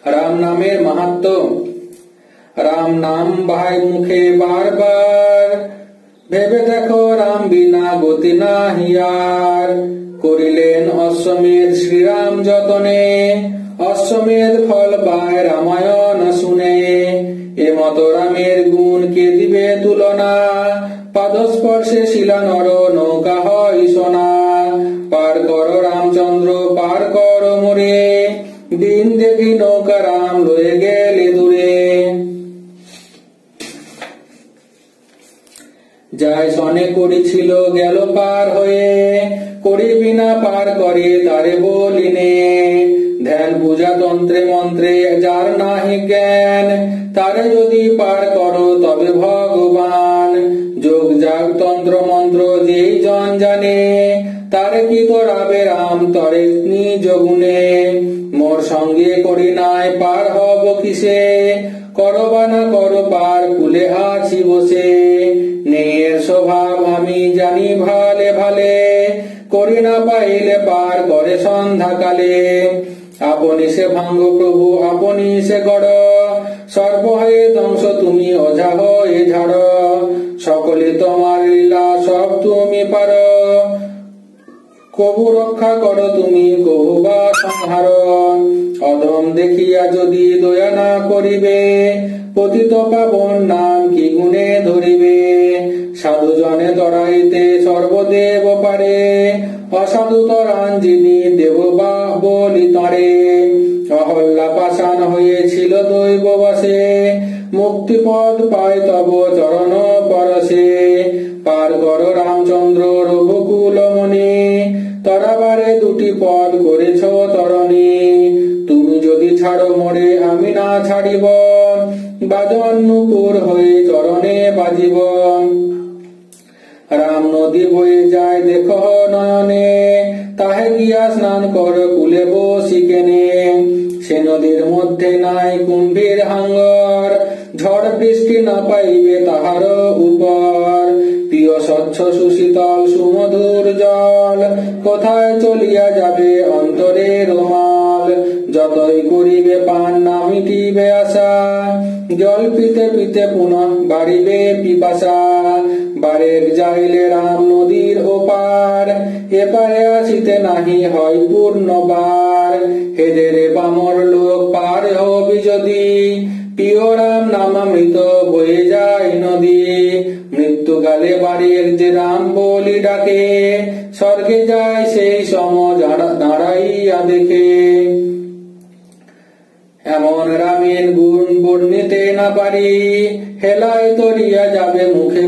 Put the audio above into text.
রাম নামের মাহাত্ম্য। রাম নাম ভাই মুখে বারবার, ভেবে দেখো রাম বিনা গতি নাহি আর। করিলেন অশ্বমেধ শ্রীরাম যতনে, অশ্বমেধ ফল পায় রামায়ণ শুনে। এমত রামের গুণ কে দিবে তুলনা, পাদস্পর্শে শিলা নর নৌকা হয় সোনা। পার কর রামচন্দ্র পার কর মোরে, দিন দেখি নৌকা রাম লয়ে গেলে দূরে। যাই সনে করেছিল গেল পার হয়ে, করি বিনা পার করে তারে বলিনে। ধ্যান পূজা তন্ত্রে মন্ত্রে যার নাহি জ্ঞান, তারে যদি পার করো তবে ভগবান। যোগ যাগ তন্ত্র মন্ত্র যেই জন জানে, তারে কি করাবে রাম তরে নিজ গুণে। মোর সঙ্গে করি নাই পার হব কিসে, করো বা না করো পার কুলে আছি বসে। নের স্বভাব আমি জানি ভালে ভালে, করি না পাইলে পার করে সন্ধ্যাকালে। আপনি সে ভাঙ্গ প্রভু আপনি সে গড়, সর্ব হয়ে ধ্বংস তুমি অঝা হয়ে ঝাড়। সকলে তোমার লীলা সব তুমি পার, কবু রক্ষা করো তুমি কবু বা সংহার। অধম দেখিয়া যদি দয়া না করিবে, পতিত পাবন নাম কি গুণে ধরিবে। সাধু জনে তরাইতে সর্বদেব পারে, অসাধু তরান যিনি দেব বা বলি তারে। অহল্যা পাষাণ হয়েছিল দৈব বসে, মুক্তিপদ পায় তব চরণ পরশে। পার কর রামচন্দ্র রঘুকুল মনি, তরাবারে দুটি পদ করেছ তরণী। তুমি যদি ছাড়ো মোরে আমি না ছাড়িব, বাজন নুপুর হয়ে চরণে বাজিব। রাম নদী বয়ে যায় দেখো নয়নে, তাহে গিয়া স্নান কর কুলে বসি কেনে। সে নদীর মধ্যে নাই কুম্ভীর হাঙ্গর, ঝড় বৃষ্টি না পাইবে তাহার উপর। প্রিয় স্বচ্ছ সুশীতল সুমধুর জল, কোথায় চলিয়া যাবে অন্তরে রোমাল। যতই করিবে পান না মিটিবে আশা, জল পিতে পিতে পুনঃ বাড়িবে পিপাসা। বারেক যাইলে রাম নদীর ওপার, এপারে আসিতে নাহি হয় পূর্ণবার। হেদে রে পামর লোক পার হবি যদি, প্রিয় রাম নামামৃত বয়ে যায় নদী। মৃত্যুকালে বাড়ির যে রাম বলি ডাকে, স্বর্গে যায় সেই সম দাঁড়াইয়া দেখে। এমন রামের গুণ বর্ণিতে না পারি, হেলায় তরিয়া যাবে মুখে